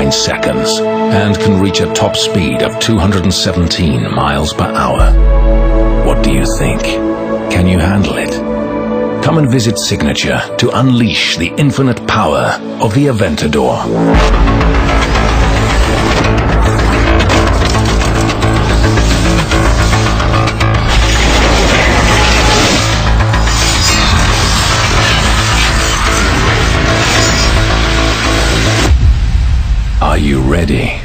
9 seconds and can reach a top speed of 217 miles per hour. What do you think? Can you handle it? Come and visit Signature to unleash the infinite power of the Aventador. Are you ready?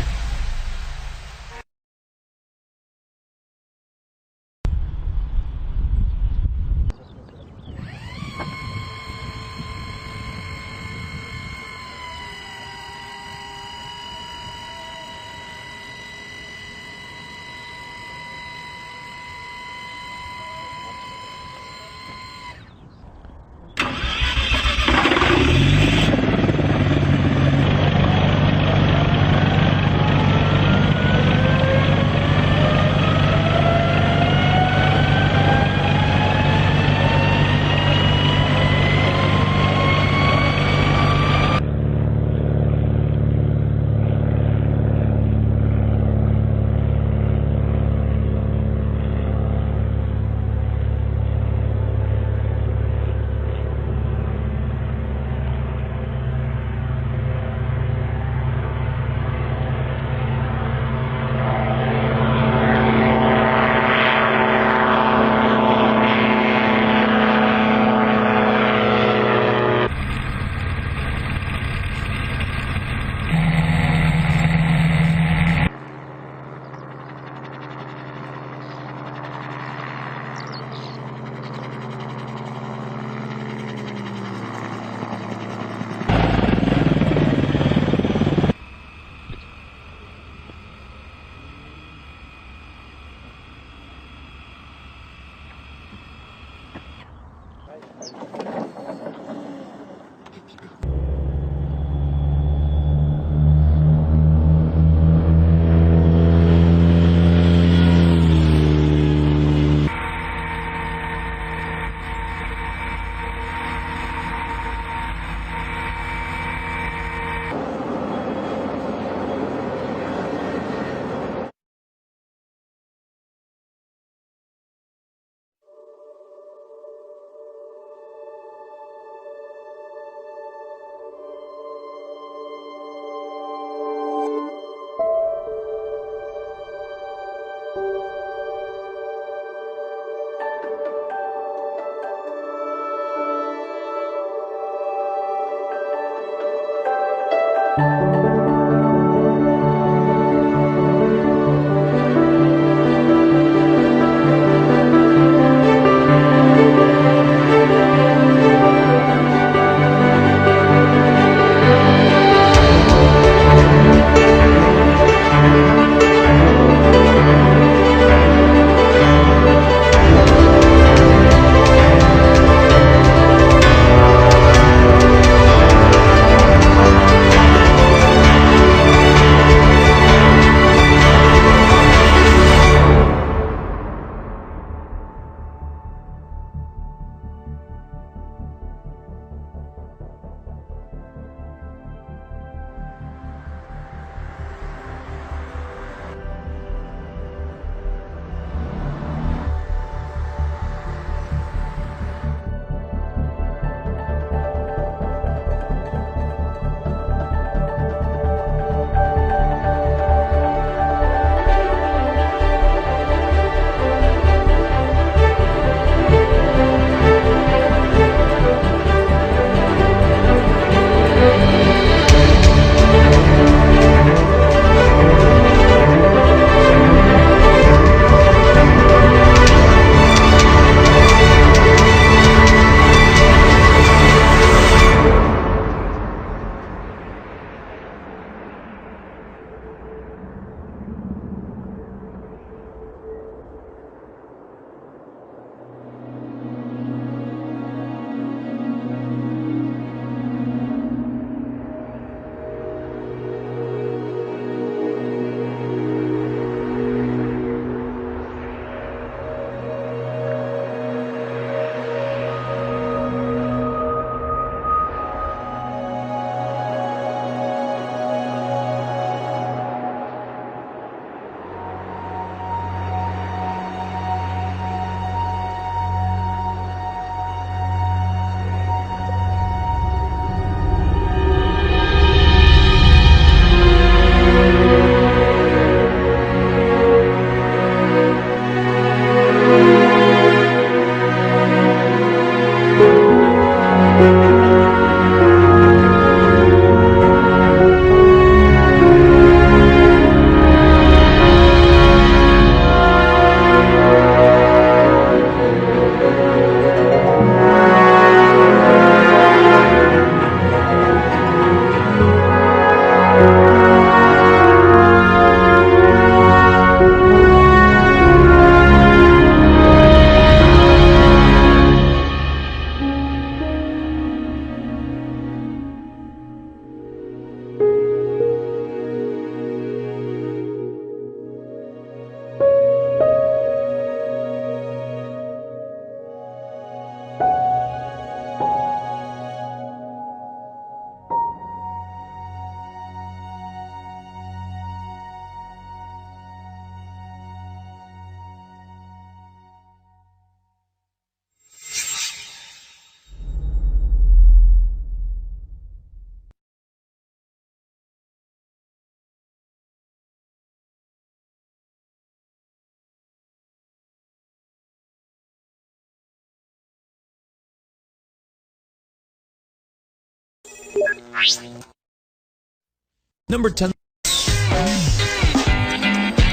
Number 10.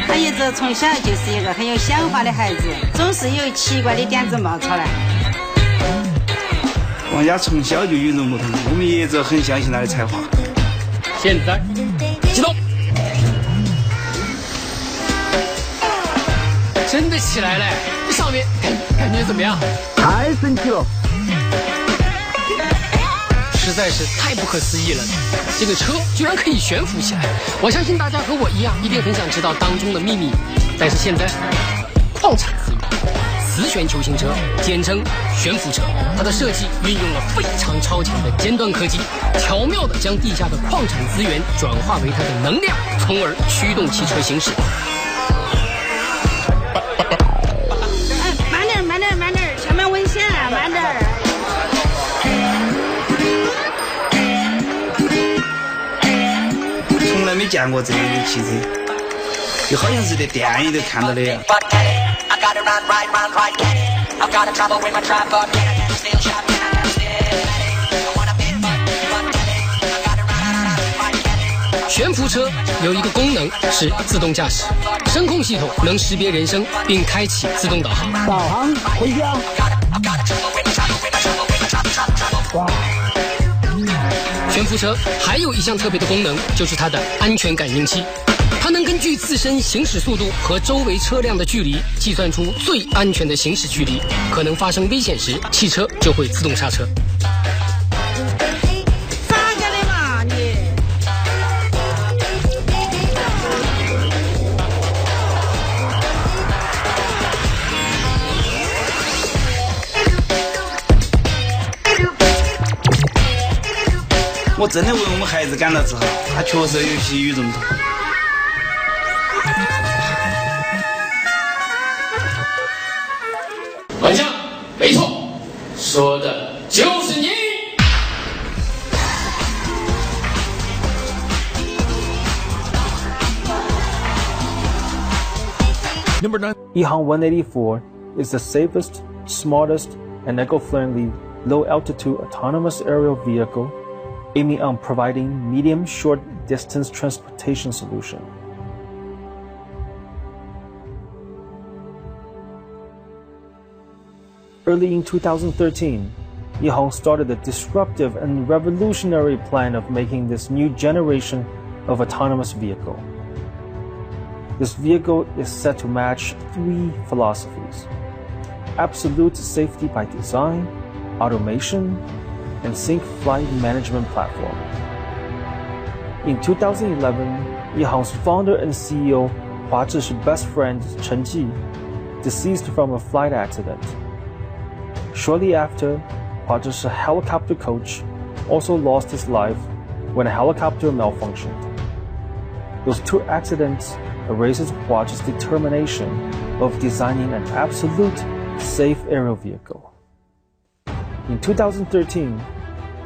他一直从小就是一个很有想法的孩子，总是有奇怪的点子冒出来。王家从小就与众不同，我们一直很相信他的才华。现在，启动。真的起来了，上面感觉怎么样？太神奇了！实在是太不可思议了，这个车居然可以悬浮起来！我相信大家和我一样，一定很想知道当中的秘密。但是现在，矿产资源，磁悬球形车，简称悬浮车，它的设计运用了非常超强的尖端科技，巧妙地将地下的矿产资源转化为它的能量，从而驱动汽车行驶。慢点，前面危险，慢点。从来没见过这样的汽车，就好像是在电影里看到的样。悬浮车有一个功能是自动驾驶，声控系统能识别人声并开启自动导航。导航回家。哇！悬浮车还有一项特别的功能，就是它的安全感应器。它能根据自身行驶速度和周围车辆的距离，计算出最安全的行驶距离。可能发生危险时，汽车就会自动刹车。我真的为我们孩子感到自豪，他确实有些与众不同。晚上，没错，说的就是你。Number 9. EHang 184 is the safest, smartest, and eco-friendly low-altitude autonomous aerial vehicle aiming on providing medium short distance transportation solution. Early in 2013, EHang started a disruptive and revolutionary plan of making this new generation of autonomous vehicle. This vehicle is set to match three philosophies: absolute safety by design, automation, and Sync Flight Management Platform. In 2011, EHang's founder and CEO Hua Zhi's best friend Chen Ji deceased from a flight accident. Shortly after, Hua Zhi's helicopter coach also lost his life when a helicopter malfunctioned. Those two accidents erases Hua Zhi's determination of designing an absolute safe aerial vehicle. In 2013,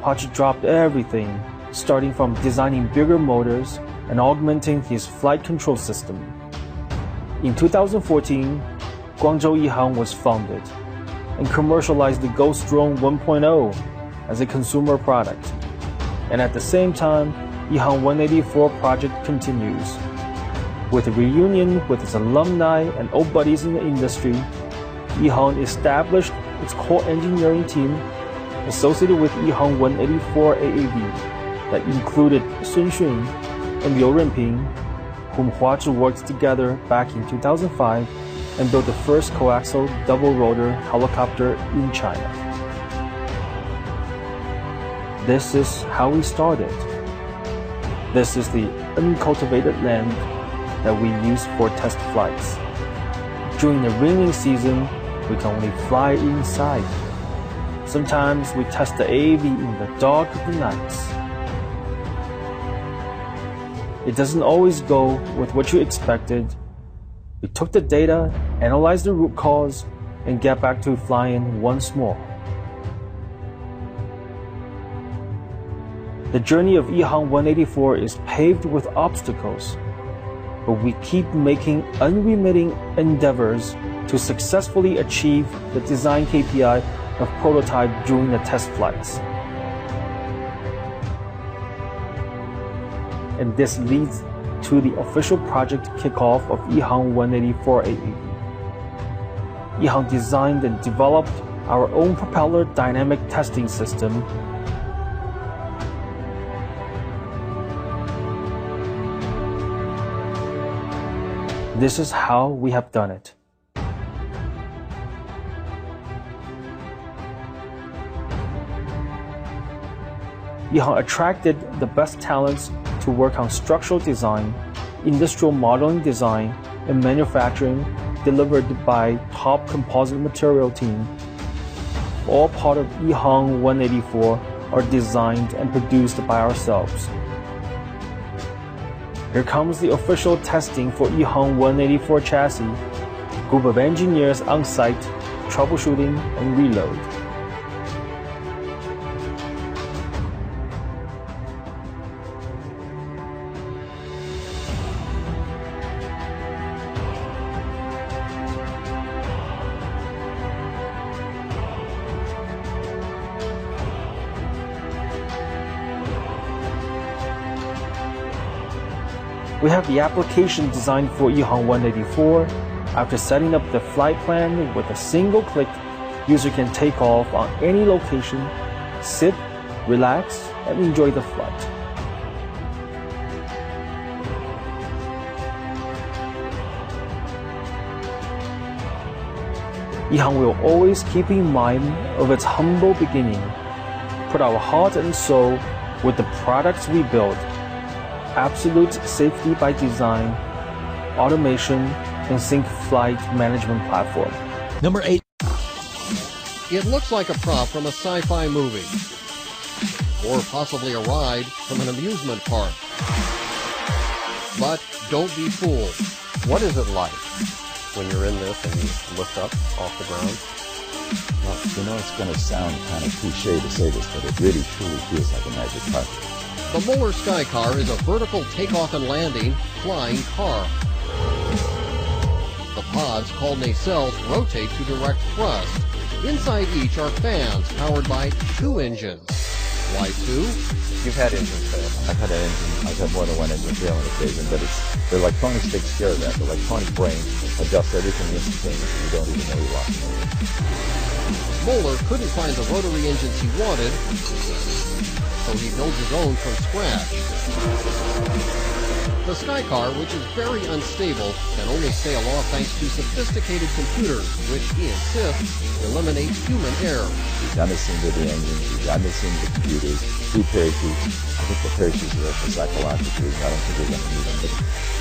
Hua Zhi dropped everything, starting from designing bigger motors and augmenting his flight control system. In 2014, Guangzhou EHang was founded and commercialized the Ghost Drone 1.0 as a consumer product. And at the same time, EHang 184 project continues. With a reunion with its alumni and old buddies in the industry, EHang established its core engineering team associated with EHang 184 AAV that included Sun Xun and Liu Renping, whom Hua Zhi worked together back in 2005 and built the first coaxial double-rotor helicopter in China. This is how we started. This is the uncultivated land that we use for test flights. During the raining season, we can only fly inside. Sometimes we test the AAV in the dark of the nights. It doesn't always go with what you expected. We took the data, analyzed the root cause, and get back to flying once more. The journey of EHang 184 is paved with obstacles, but we keep making unremitting endeavors to successfully achieve the design KPI of prototype during the test flights. and this leads to the official project kickoff of EHang 184 AAV. EHang designed and developed our own propeller dynamic testing system. This is how we have done it. EHang attracted the best talents to work on structural design, industrial modeling design, and manufacturing delivered by top composite material team. All part of EHang 184 are designed and produced by ourselves. Here comes the official testing for EHang 184 chassis. Group of engineers on site, troubleshooting and reload. We have the application designed for EHang 184. After setting up the flight plan with a single click, user can take off on any location, sit, relax, and enjoy the flight. EHang will always keep in mind of its humble beginning, put our heart and soul with the products we build. Absolute safety by design, automation, and sync flight management platform. Number 8. It looks like a prop from a sci-fi movie, or possibly a ride from an amusement park. But don't be fooled. What is it like when you're in this and you lift up off the ground? Well, you know, it's going to sound kind of cliche to say this, but it really truly feels like a magic carpet. The Moeller Skycar is a vertical takeoff and landing flying car. The pods, called nacelles, rotate to direct thrust. Inside each are fans powered by 2 engines. Why 2? You've had engine fail. I've had more than one engine fail on occasion, but the electronics takes care of that. The electronic brain adjusts everything instantaneously. You don't even know you're walking over. Moeller couldn't find the rotary engines he wanted, so he builds his own from scratch. The Skycar, which is very unstable, can only stay aloft thanks to sophisticated computers, which he insists eliminate human error. We've done this into the engines, we've done this into the computers, 2 parachutes. I think the parachutes are there for psychological reasons. I don't think we're going to need them, but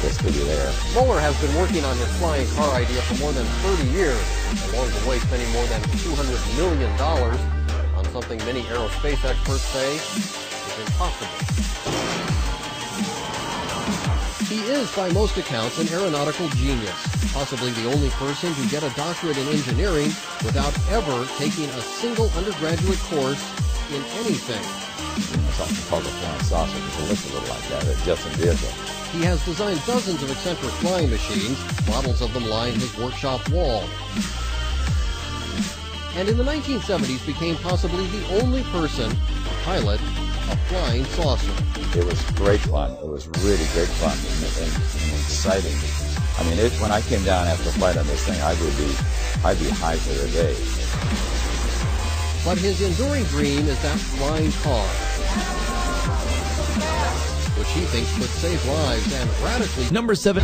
they're still there. Moeller has been working on his flying car idea for more than 30 years, along the way spending more than $200 million on something many aerospace experts say is impossible. He is, by most accounts, an aeronautical genius, possibly the only person to get a doctorate in engineering without ever taking a single undergraduate course in anything. It's often called a flying saucer because it looks a little like that, a Jetson vehicle. He has designed dozens of eccentric flying machines. Models of them line his workshop wall. And in the 1970s became possibly the only person to pilot a flying saucer. It was great fun. It was really great fun and exciting. I mean, when I came down after a flight on this thing, I'd be high for the day. But his enduring dream is that flying car, which he thinks could save lives and radically... Number 7.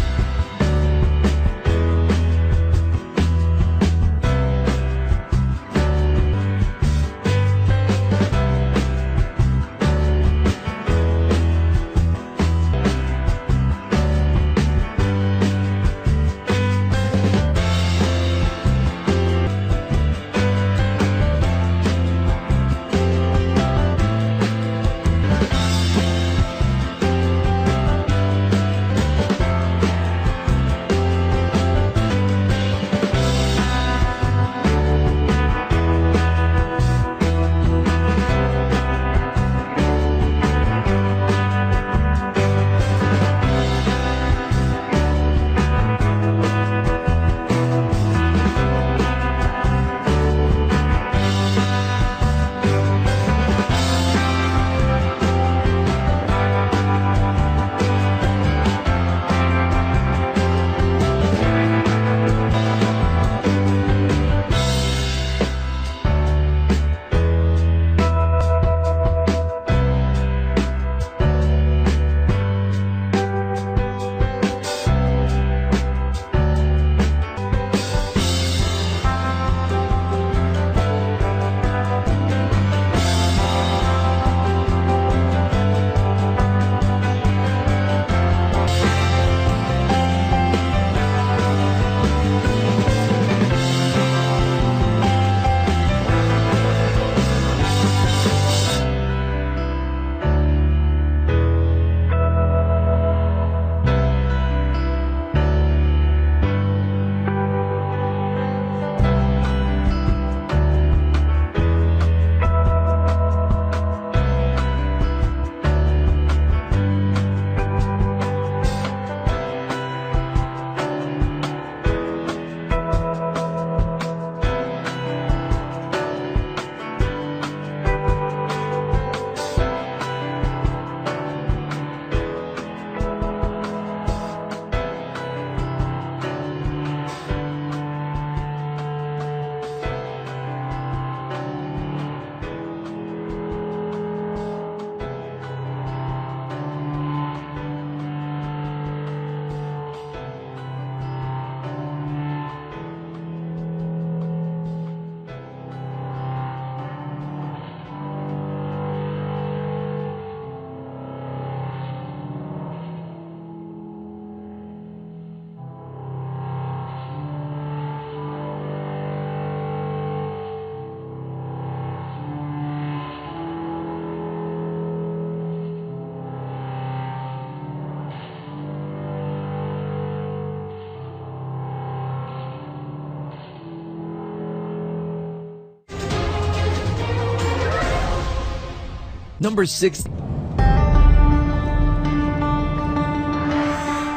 Number 6.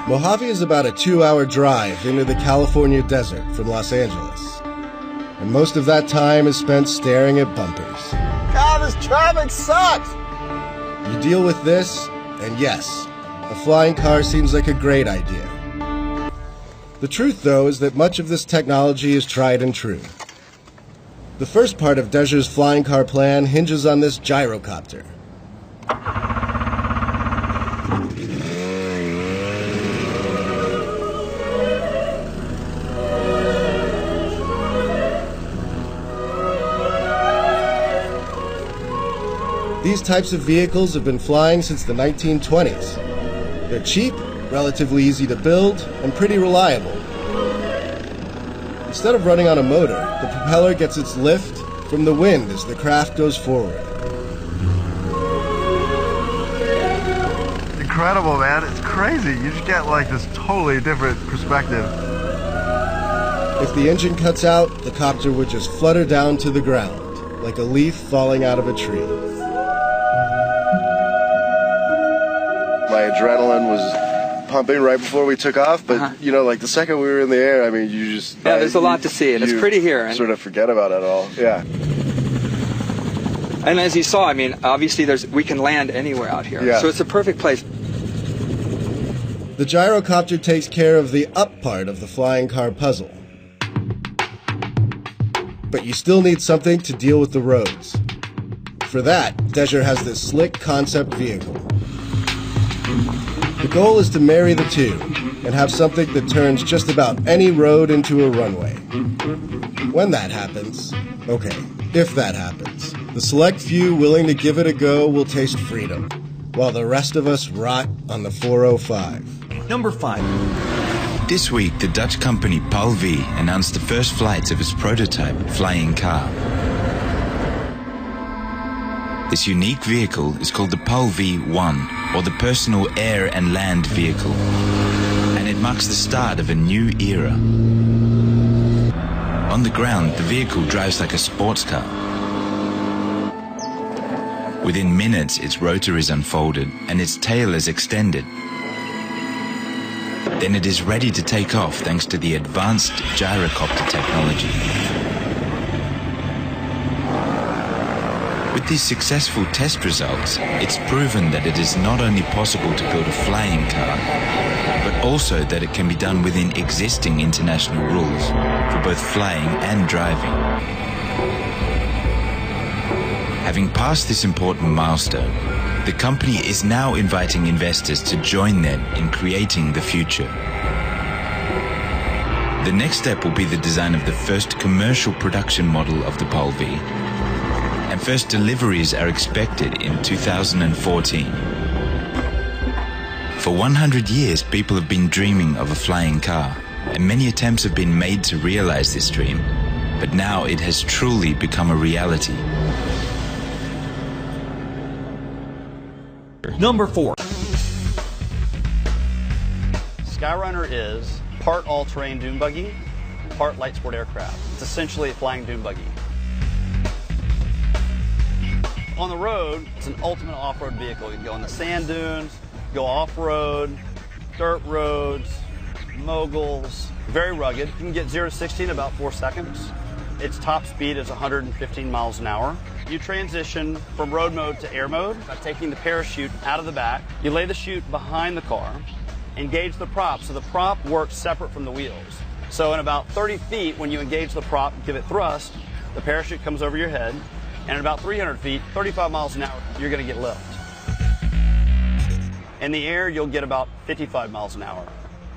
Mojave is about a 2-hour drive into the California desert from Los Angeles. And most of that time is spent staring at bumpers. God, this traffic sucks! You deal with this, and yes, a flying car seems like a great idea. The truth, though, is that much of this technology is tried and true. The first part of Deger's flying car plan hinges on this gyrocopter. These types of vehicles have been flying since the 1920s. They're cheap, relatively easy to build, and pretty reliable. Instead of running on a motor, the propeller gets its lift from the wind as the craft goes forward. Incredible, man. It's crazy. You just get like this totally different perspective. If the engine cuts out, the copter would just flutter down to the ground, like a leaf falling out of a tree. My adrenaline was pumping right before we took off, but you know, like the second we were in the air, I mean, you just... Yeah, there's a lot to see, and it's pretty here. Sort of forget about it all, yeah. And as you saw, I mean, obviously we can land anywhere out here, so it's a perfect place. The gyrocopter takes care of the up part of the flying car puzzle. But you still need something to deal with the roads. For that, Deger has this slick concept vehicle. The goal is to marry the two and have something that turns just about any road into a runway. When that happens, okay, if that happens, the select few willing to give it a go will taste freedom, while the rest of us rot on the 405. Number 5. This week, the Dutch company PAL-V announced the first flights of its prototype flying car. This unique vehicle is called the PAL-V-1, or the Personal Air and Land Vehicle, and it marks the start of a new era. On the ground, the vehicle drives like a sports car. Within minutes, its rotor is unfolded and its tail is extended. Then it is ready to take off thanks to the advanced gyrocopter technology. With these successful test results, it's proven that it is not only possible to build a flying car, but also that it can be done within existing international rules for both flying and driving. Having passed this important milestone, the company is now inviting investors to join them in creating the future. The next step will be the design of the first commercial production model of the PAL-V, and first deliveries are expected in 2014. For 100 years, people have been dreaming of a flying car, and many attempts have been made to realize this dream, but now it has truly become a reality. Number 4. Skyrunner is part all-terrain dune buggy, part light sport aircraft. It's essentially a flying dune buggy. On the road, it's an ultimate off-road vehicle. You can go on the sand dunes, go off-road, dirt roads, moguls, very rugged. You can get 0 to 60 in about 4 seconds. Its top speed is 115 miles an hour. You transition from road mode to air mode by taking the parachute out of the back. You lay the chute behind the car, engage the prop. So the prop works separate from the wheels. So in about 30 feet, when you engage the prop, give it thrust, the parachute comes over your head, and at about 300 feet, 35 miles an hour, you're going to get lift. In the air, you'll get about 55 miles an hour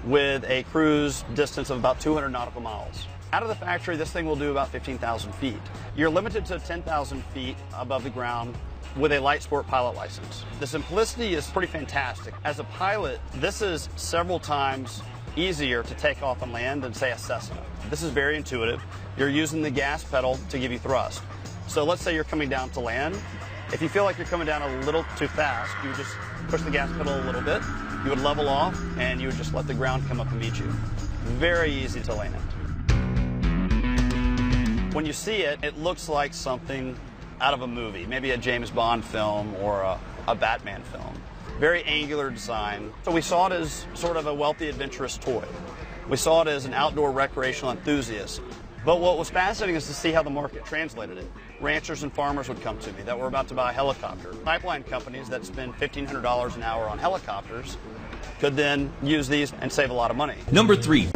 with a cruise distance of about 200 nautical miles. Out of the factory, this thing will do about 15,000 feet. You're limited to 10,000 feet above the ground with a light sport pilot license. The simplicity is pretty fantastic. As a pilot, this is several times easier to take off and land than, say, a Cessna. This is very intuitive. You're using the gas pedal to give you thrust. So let's say you're coming down to land. If you feel like you're coming down a little too fast, you would just push the gas pedal a little bit. You would level off, and you would just let the ground come up and meet you. Very easy to land. When you see it, it looks like something out of a movie, maybe a James Bond film or a Batman film. Very angular design. So we saw it as sort of a wealthy, adventurous toy. We saw it as an outdoor recreational enthusiast. But what was fascinating is to see how the market translated it. Ranchers and farmers would come to me that were about to buy a helicopter. Pipeline companies that spend $1,500 an hour on helicopters could then use these and save a lot of money. Number 3.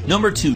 Number 2.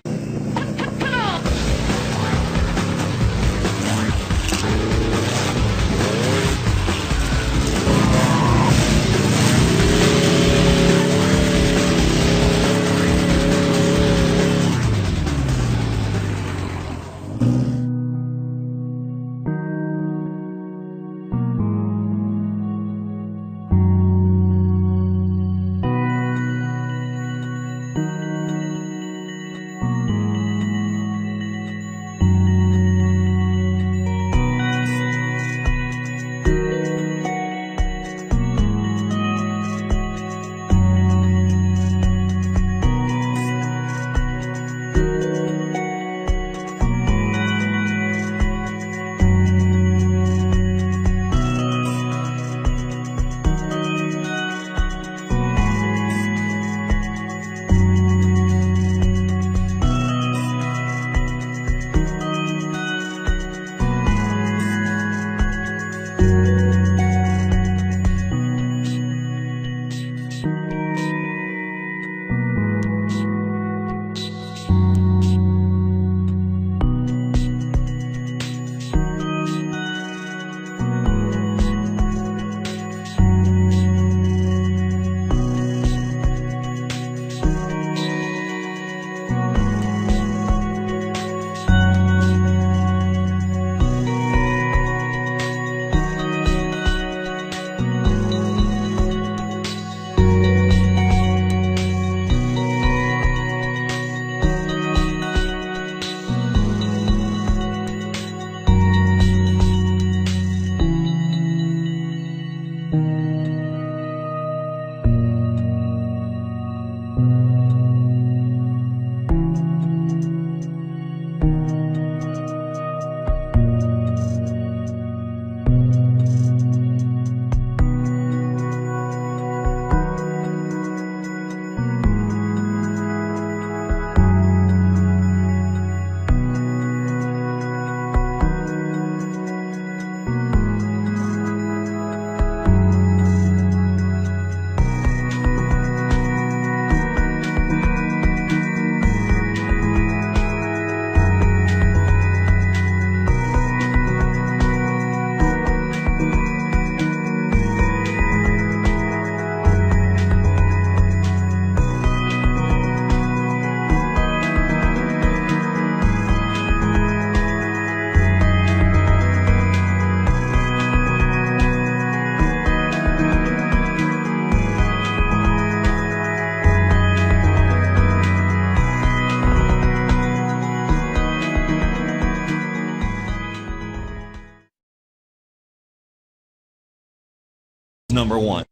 Number 1.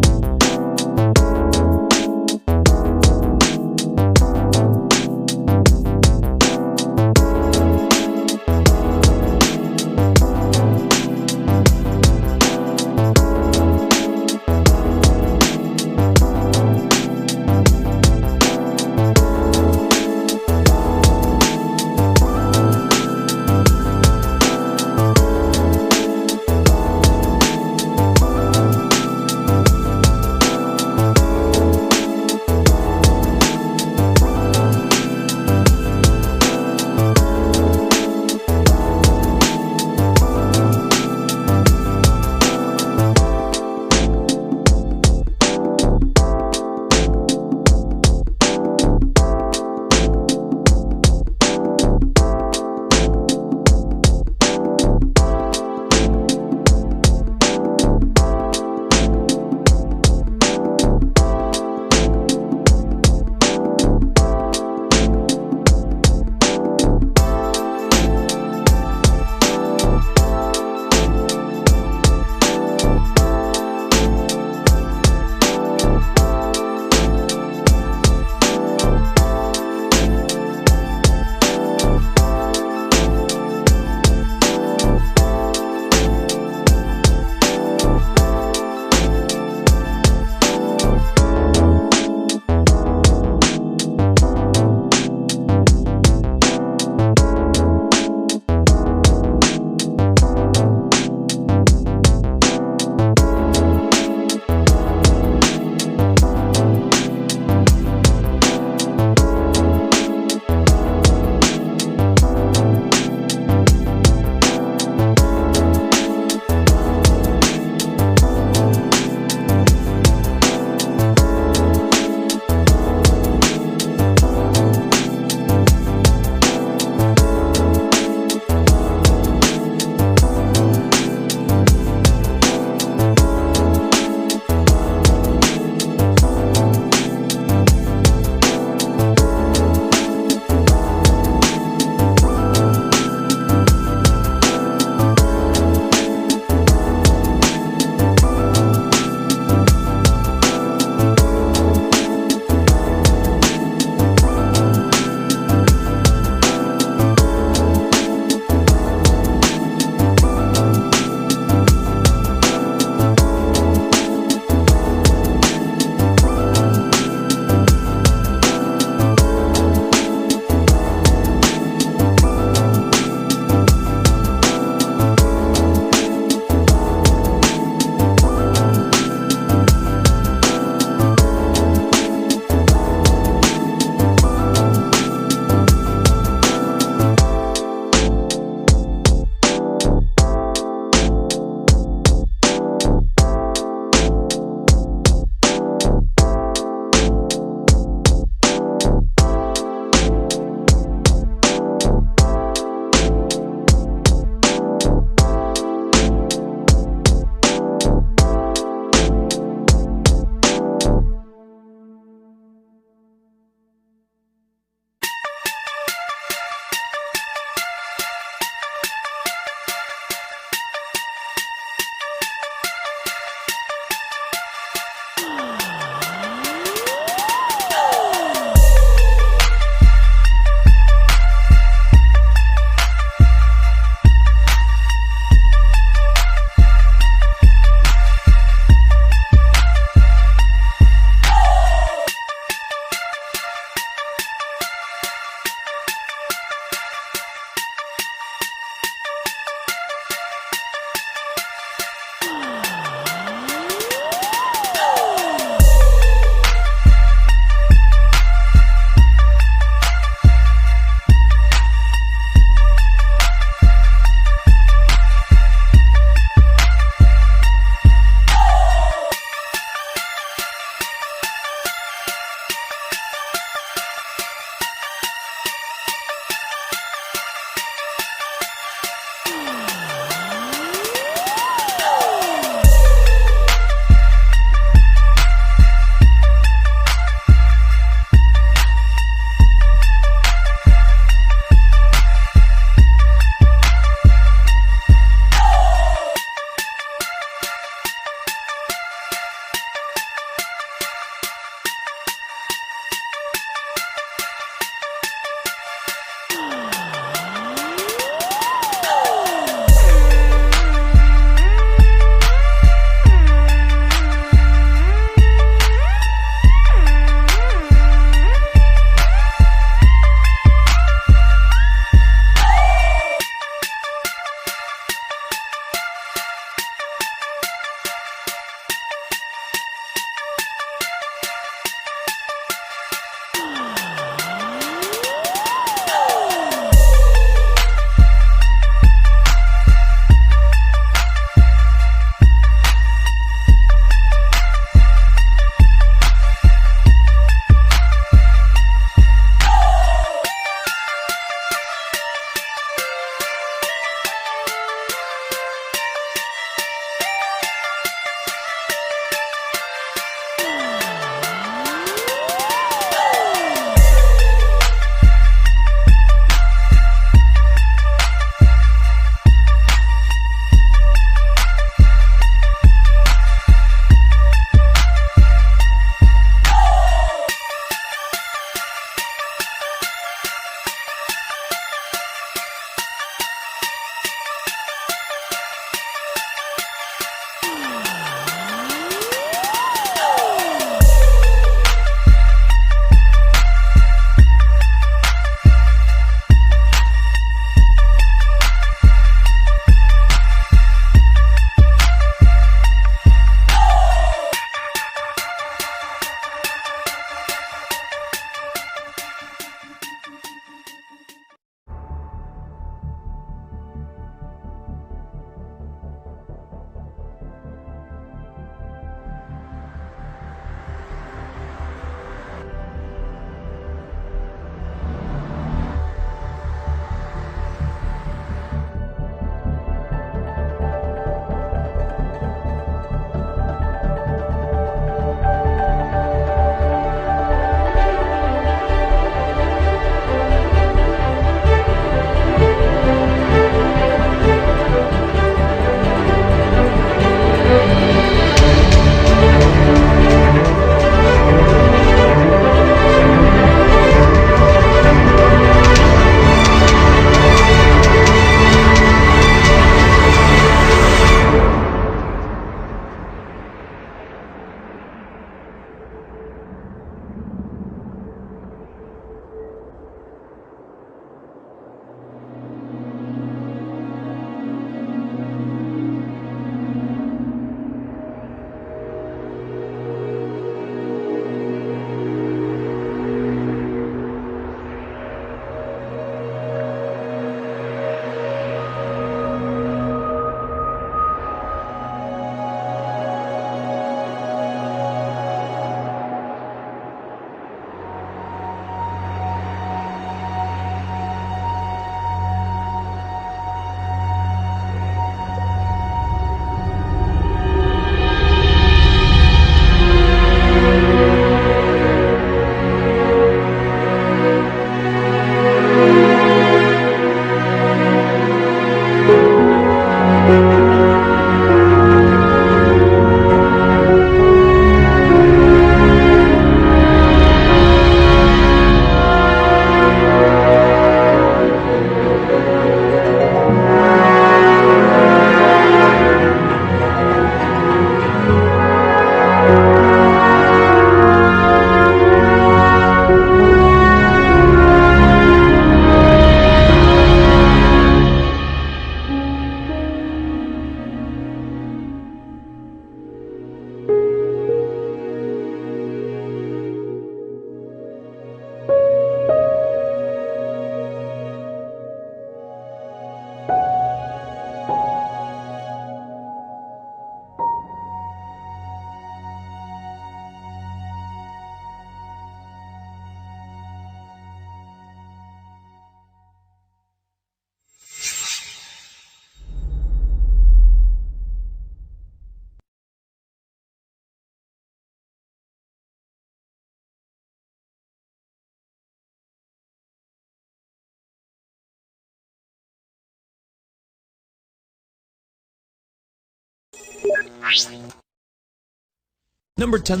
Number 10.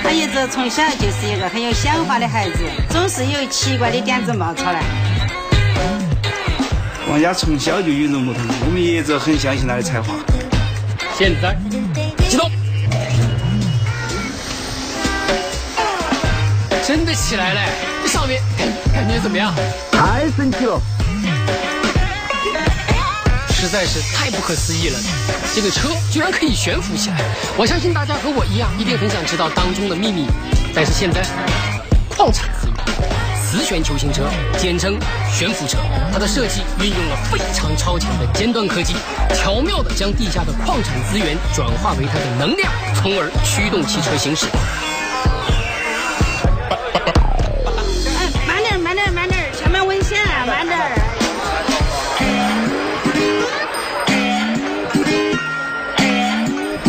他一直从小就是一个很有想法的孩子，总是有奇怪的点子冒出来。王家从小就与众不同，我们一直很相信他的才华。现在，启动。真的起来了，这上面感觉怎么样？太神奇了！实在是太不可思议了，这个车居然可以悬浮起来。我相信大家和我一样，一定很想知道当中的秘密。但是现在，矿产资源，磁悬球型车，简称悬浮车，它的设计运用了非常超前的尖端科技，巧妙地将地下的矿产资源转化为它的能量，从而驱动汽车行驶。慢点，前面危险，慢点。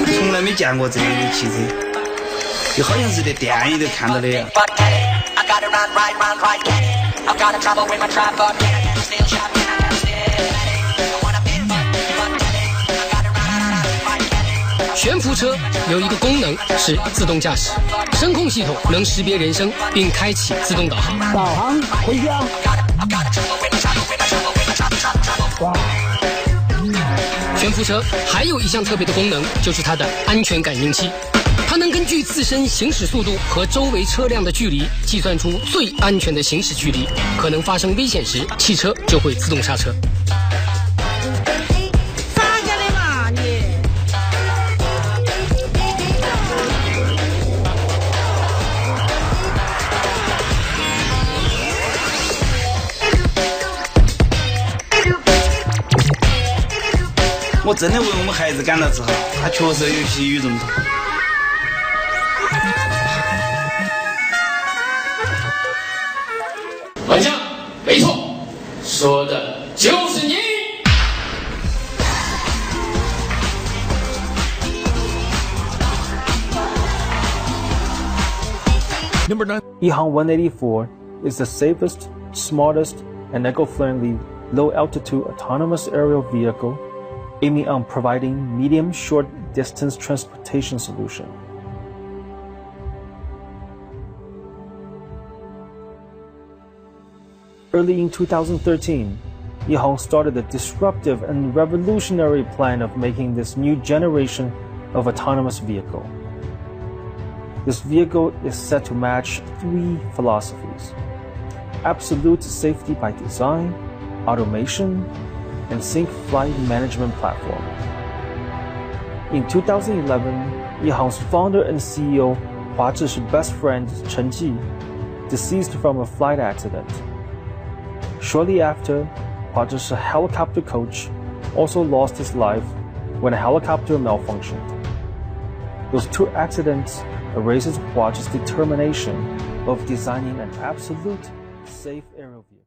从来没见过这样的汽车，就好像是在电影里看到的呀。悬浮车有一个功能是自动驾驶，声控系统能识别人声并开启自动导航。导航回家。哇！悬浮车还有一项特别的功能，就是它的安全感应器。它能根据自身行驶速度和周围车辆的距离，计算出最安全的行驶距离。可能发生危险时，汽车就会自动刹车。我真的为我们孩子感到自豪，他确实有些与众不同。玩家，没错，说的就是你。Number 9. EHang 184 is the safest, smartest, and eco-friendly low-altitude autonomous aerial vehicle aiming on providing medium-short distance transportation solution. Early in 2013, EHang started a disruptive and revolutionary plan of making this new generation of autonomous vehicle. This vehicle is set to match three philosophies: absolute safety by design, automation, and Sync Flight Management Platform. In 2011, EHang's founder and CEO Hua Zhi's best friend Chen Ji deceased from a flight accident. Shortly after, Hua Zhi's helicopter coach also lost his life when a helicopter malfunctioned. Those two accidents erases Hua Zhi's determination of designing an absolute safe aerial vehicle.